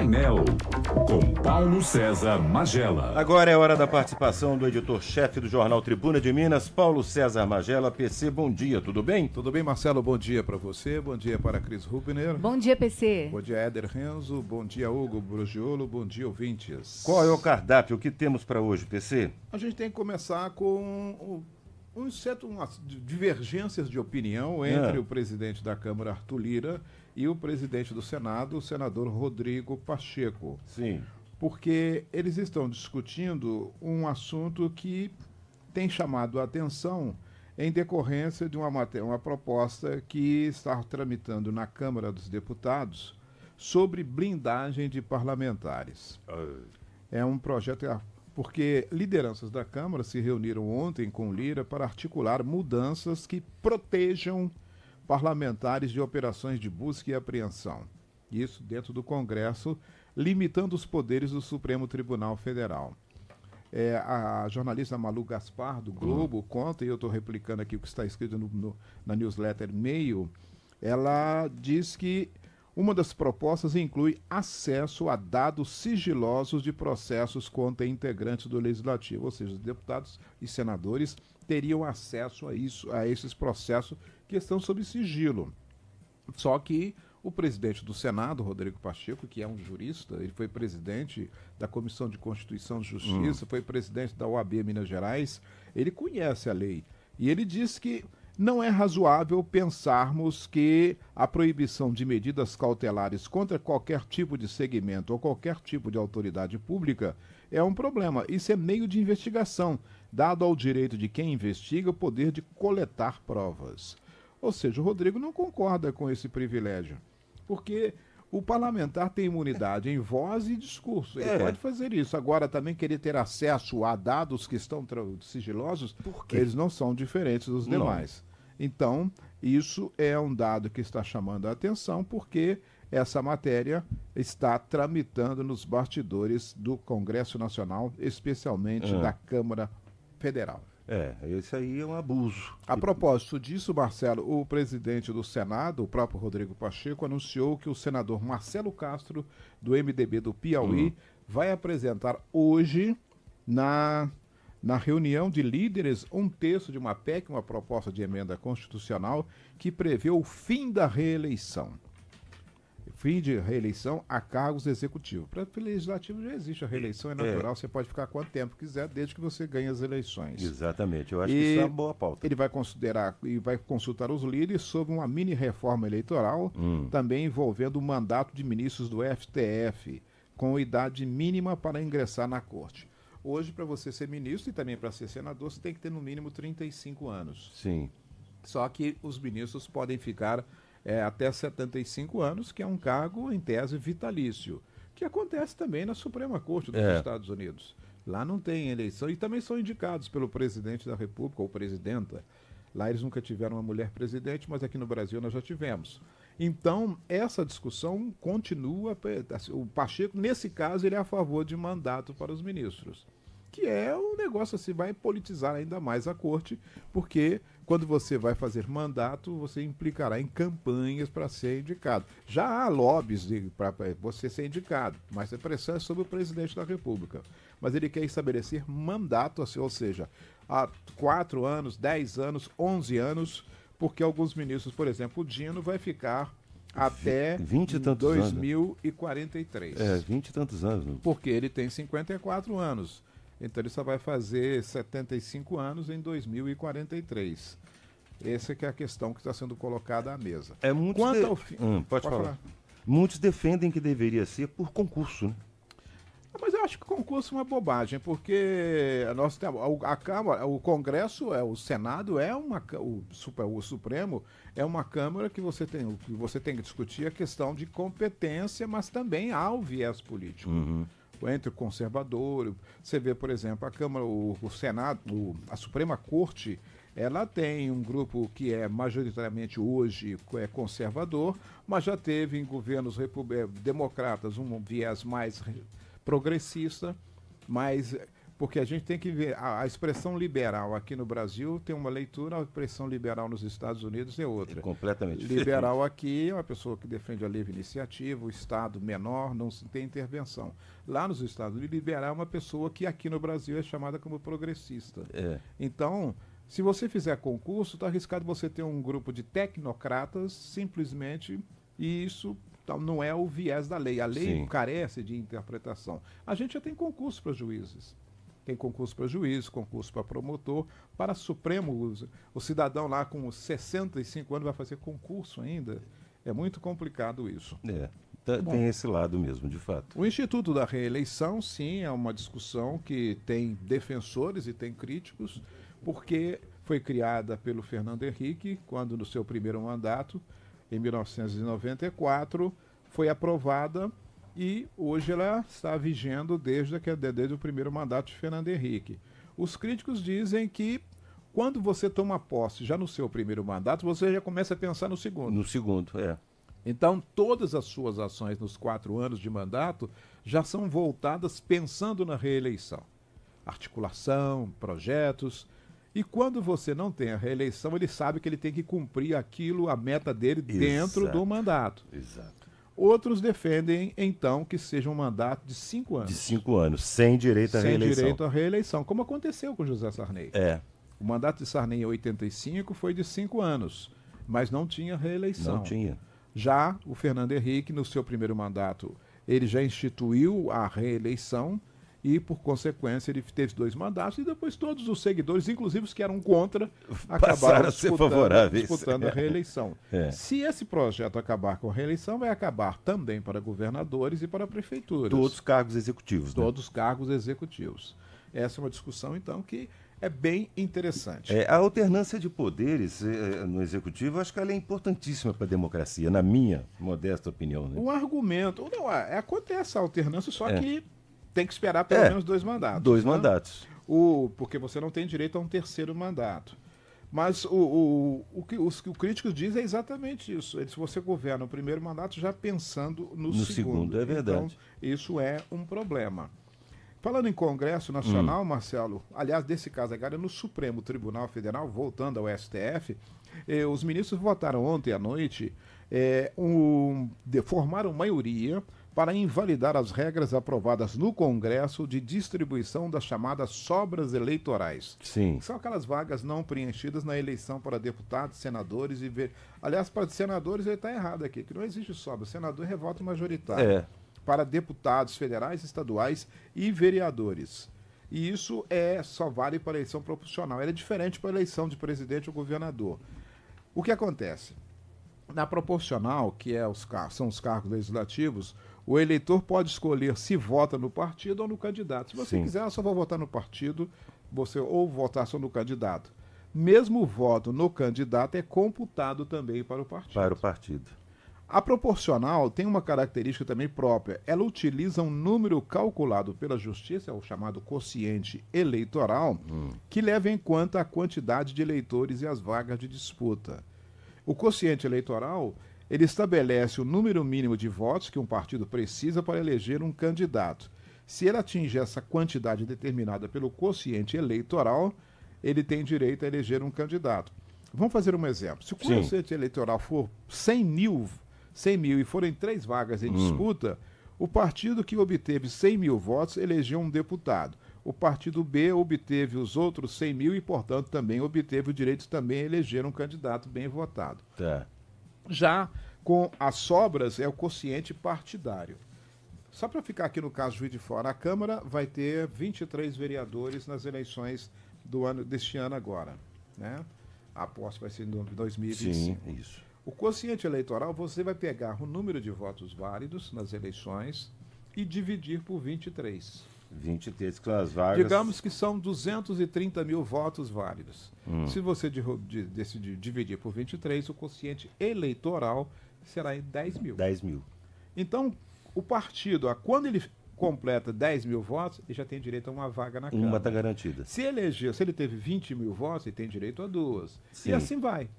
Painel, com Paulo César Magela. Agora é hora da participação do editor-chefe do Jornal Tribuna de Minas, Paulo César Magela. PC, bom dia, tudo bem? Tudo bem, Marcelo? Bom dia para você, bom dia para Cris Rubner. Bom dia, PC. Bom dia, Éder Renzo, bom dia, Hugo Brugiolo, bom dia, ouvintes. Qual é o cardápio? O que temos para hoje, PC? A gente tem que começar com umas divergências de opinião entre o presidente da Câmara, Arthur Lira, e o presidente do Senado, o senador Rodrigo Pacheco. Sim. Porque eles estão discutindo um assunto que tem chamado a atenção em decorrência de uma proposta que está tramitando na Câmara dos Deputados sobre blindagem de parlamentares. É um projeto porque lideranças da Câmara se reuniram ontem com Lira para articular mudanças que protejam parlamentares de operações de busca e apreensão. Isso dentro do Congresso, limitando os poderes do Supremo Tribunal Federal. A jornalista Malu Gaspar, do Globo, conta, e eu estou replicando aqui o que está escrito na newsletter Meio, ela diz que uma das propostas inclui acesso a dados sigilosos de processos contra integrantes do Legislativo, ou seja, os deputados e senadores teriam acesso a esses processos que estão sob sigilo. Só que o presidente do Senado, Rodrigo Pacheco, que é um jurista, ele foi presidente da Comissão de Constituição e Justiça, foi presidente da OAB Minas Gerais, ele conhece a lei. E ele diz que não é razoável pensarmos que a proibição de medidas cautelares contra qualquer tipo de segmento ou qualquer tipo de autoridade pública é um problema. Isso é meio de investigação, dado ao direito de quem investiga o poder de coletar provas. Ou seja, o Rodrigo não concorda com esse privilégio, porque o parlamentar tem imunidade em voz e discurso. Ele pode fazer isso. Agora, também querer ter acesso a dados que estão sigilosos, eles não são diferentes dos demais. Então, isso é um dado que está chamando a atenção, porque essa matéria está tramitando nos bastidores do Congresso Nacional, especialmente da Câmara Federal. Isso aí é um abuso. A propósito disso, Marcelo, o presidente do Senado, o próprio Rodrigo Pacheco, anunciou que o senador Marcelo Castro, do MDB do Piauí, vai apresentar hoje, na reunião de líderes, um texto de uma PEC, uma proposta de emenda constitucional, que prevê o fim da reeleição. Fim de reeleição a cargos executivos. Para o legislativo já existe a reeleição, é natural, você pode ficar quanto tempo quiser, desde que você ganhe as eleições. Exatamente, eu acho que isso é uma boa pauta. Ele vai considerar e vai consultar os líderes sobre uma mini-reforma eleitoral, também envolvendo o mandato de ministros do STF, com idade mínima para ingressar na corte. Hoje, para você ser ministro e também para ser senador, você tem que ter no mínimo 35 anos. Sim. Só que os ministros podem ficar até 75 anos, que é um cargo, em tese, vitalício, que acontece também na Suprema Corte dos Estados Unidos. Lá não tem eleição e também são indicados pelo presidente da República ou presidenta. Lá eles nunca tiveram uma mulher presidente, mas aqui no Brasil nós já tivemos. Então, essa discussão continua. O Pacheco, nesse caso, ele é a favor de mandato para os ministros, que é um negócio assim, vai politizar ainda mais a corte, porque quando você vai fazer mandato, você implicará em campanhas para ser indicado. Já há lobbies para você ser indicado, mas a pressão é sobre o presidente da República. Mas ele quer estabelecer mandato, ou seja, há 4 anos, 10 anos, 11 anos, porque alguns ministros, por exemplo, o Dino vai ficar até 20 e tantos 2043. 20 e tantos anos. Porque ele tem 54 anos. Então ele só vai fazer 75 anos em 2043. Essa que é a questão que está sendo colocada à mesa. Quanto ao fim... Pode falar. Muitos defendem que deveria ser por concurso, né? Mas eu acho que o concurso é uma bobagem, porque a Câmara, o Congresso, o Senado o Supremo é uma Câmara que você tem que discutir a questão de competência, mas também há o viés político. Entre o conservador, você vê, por exemplo, a Câmara, o Senado, a Suprema Corte, ela tem um grupo que é majoritariamente hoje conservador, mas já teve em governos democratas um viés mais progressista, mais Porque a gente tem que ver, a expressão liberal aqui no Brasil tem uma leitura, a expressão liberal nos Estados Unidos é outra. É completamente diferente. Liberal aqui é uma pessoa que defende a livre iniciativa, o Estado menor, não se tem intervenção. Lá nos Estados Unidos, liberal é uma pessoa que aqui no Brasil é chamada como progressista. É. Então, se você fizer concurso, está arriscado você ter um grupo de tecnocratas, simplesmente, e isso não é o viés da lei. A lei Sim. carece de interpretação. A gente já tem concurso para juízes. Tem concurso para juiz, concurso para promotor, para Supremo. O cidadão lá com 65 anos vai fazer concurso ainda. É muito complicado isso. Tem esse lado mesmo, de fato. O Instituto da Reeleição, sim, é uma discussão que tem defensores e tem críticos, porque foi criada pelo Fernando Henrique, quando no seu primeiro mandato, em 1994, foi aprovada. E hoje ela está vigendo desde o primeiro mandato de Fernando Henrique. Os críticos dizem que quando você toma posse já no seu primeiro mandato, você já começa a pensar no segundo. No segundo, Então, todas as suas ações nos 4 anos de mandato já são voltadas pensando na reeleição. Articulação, projetos. E quando você não tem a reeleição, ele sabe que ele tem que cumprir aquilo, a meta dele, dentro do mandato. Exato. Outros defendem, então, que seja um mandato de 5 anos. De 5 anos, sem direito à reeleição. Sem direito à reeleição, como aconteceu com José Sarney. O mandato de Sarney em 85 foi de 5 anos, mas não tinha reeleição. Não tinha. Já o Fernando Henrique, no seu primeiro mandato, ele já instituiu a reeleição e, por consequência, ele teve 2 mandatos e depois todos os seguidores, inclusive os que eram contra, acabaram a ser favoráveis. disputando a reeleição. Se esse projeto acabar com a reeleição, vai acabar também para governadores e para prefeituras. Todos os cargos executivos. Todos os cargos executivos. Essa é uma discussão, então, que é bem interessante. A alternância de poderes no executivo, acho que ela é importantíssima para a democracia, na minha modesta opinião. Né? O argumento... Não, acontece a alternância, só que tem que esperar pelo menos 2 mandatos. 2 né? mandatos. Porque você não tem direito a um terceiro mandato. Mas o que os críticos dizem é exatamente isso. Se você governa o primeiro mandato já pensando no segundo. É verdade. Então, isso é um problema. Falando em Congresso Nacional, Marcelo, aliás, desse caso agora no Supremo Tribunal Federal, voltando ao STF, os ministros votaram ontem à noite, formaram maioria para invalidar as regras aprovadas no Congresso de distribuição das chamadas sobras eleitorais. Sim. São aquelas vagas não preenchidas na eleição para deputados, senadores e... Aliás, para senadores ele está errado aqui, que não existe sobra. Senador é voto majoritário. Para deputados federais, estaduais e vereadores. E isso só vale para a eleição proporcional. Ela é diferente para a eleição de presidente ou governador. O que acontece? Na proporcional, que são os cargos legislativos, o eleitor pode escolher se vota no partido ou no candidato. Se você quiser, eu só vou votar no partido, ou votar só no candidato. Mesmo o voto no candidato é computado também para o partido. Para o partido. A proporcional tem uma característica também própria. Ela utiliza um número calculado pela Justiça, é o chamado quociente eleitoral, que leva em conta a quantidade de eleitores e as vagas de disputa. O quociente eleitoral, ele estabelece o número mínimo de votos que um partido precisa para eleger um candidato. Se ele atinge essa quantidade determinada pelo quociente eleitoral, ele tem direito a eleger um candidato. Vamos fazer um exemplo. Se o quociente eleitoral for 100 mil e forem 3 vagas em disputa, o partido que obteve 100 mil votos elegeu um deputado. O partido B obteve os outros 100 mil e, portanto, também obteve o direito de também eleger um candidato bem votado. Já com as sobras é o quociente partidário. Só para ficar aqui no caso Juiz de Fora, a Câmara vai ter 23 vereadores nas eleições deste ano agora. Né? A posse vai ser em 2025. Sim, isso. O quociente eleitoral, você vai pegar o número de votos válidos nas eleições e dividir por 23. 23 com as vagas. Digamos que são 230 mil votos válidos. Se você decidir dividir por 23, o quociente eleitoral será em 10 mil. 10 mil. Então, o partido, quando ele completa 10 mil votos, ele já tem direito a uma vaga na Câmara. Uma está garantida. Se ele teve 20 mil votos, ele tem direito a 2. Sim. E assim vai.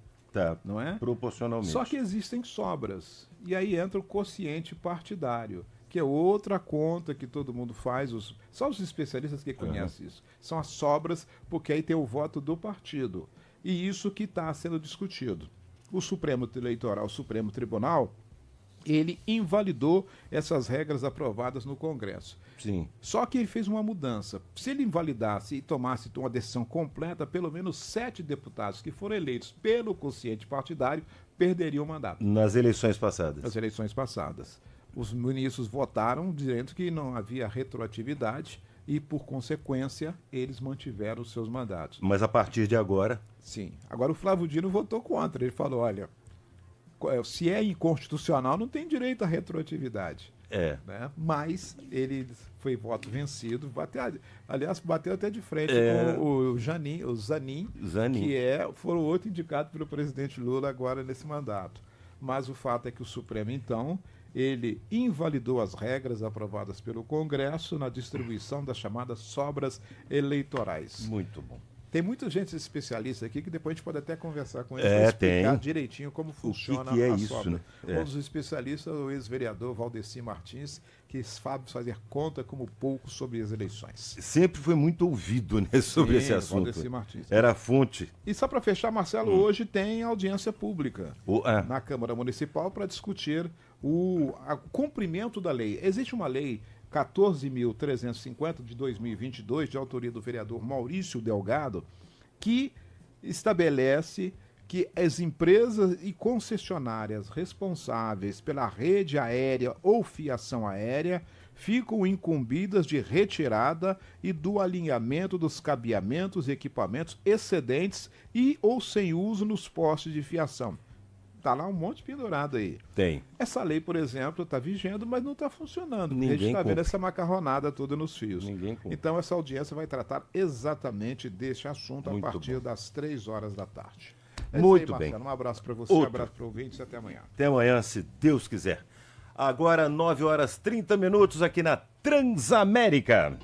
Não é? Proporcionalmente. Só que existem sobras. E aí entra o quociente partidário, que é outra conta que todo mundo faz, só os especialistas que conhecem isso. São as sobras, porque aí tem o voto do partido. E isso que está sendo discutido. O Supremo Eleitoral, o Supremo Tribunal, ele invalidou essas regras aprovadas no Congresso. Sim. Só que ele fez uma mudança. Se ele invalidasse e tomasse uma decisão completa, pelo menos 7 deputados que foram eleitos pelo quociente partidário perderiam o mandato. Nas eleições passadas. Nas eleições passadas. Os ministros votaram dizendo que não havia retroatividade e, por consequência, eles mantiveram os seus mandatos. Mas a partir de agora... Sim. Agora o Flávio Dino votou contra. Ele falou, olha, se é inconstitucional, não tem direito à retroatividade. Né? Mas ele foi voto vencido, aliás, bateu até de frente com o Zanin, que foi o outro indicado pelo presidente Lula agora nesse mandato. Mas o fato é que o Supremo, então, ele invalidou as regras aprovadas pelo Congresso na distribuição das chamadas sobras eleitorais. Muito bom. Tem muita gente especialista aqui que depois a gente pode até conversar com eles para explicar direitinho como funciona que é a isso, sobra. né? Um dos especialistas é o ex-vereador Valdeci Martins, que sabe fazer conta como pouco sobre as eleições. Sempre foi muito ouvido, né, sobre esse assunto. Valdeci Martins. Era a fonte. E só para fechar, Marcelo, hoje tem audiência pública na Câmara Municipal para discutir o cumprimento da lei. Existe uma lei 14.350 de 2022, de autoria do vereador Maurício Delgado, que estabelece que as empresas e concessionárias responsáveis pela rede aérea ou fiação aérea ficam incumbidas de retirada e do alinhamento dos cabeamentos e equipamentos excedentes e ou sem uso nos postes de fiação. Está lá um monte pendurado aí. Tem. Essa lei, por exemplo, está vigendo, mas não está funcionando. Ninguém a gente está vendo cumpre. essa macarronada toda nos fios. Ninguém cumpre. Então, essa audiência vai tratar exatamente deste assunto Muito a partir bom. das 3 horas da tarde. Muito isso aí, bem. Marcelo. Um abraço para você, Outro. um abraço para o ouvinte e até amanhã. Até amanhã, se Deus quiser. Agora, 9 horas 30 minutos aqui na Transamérica.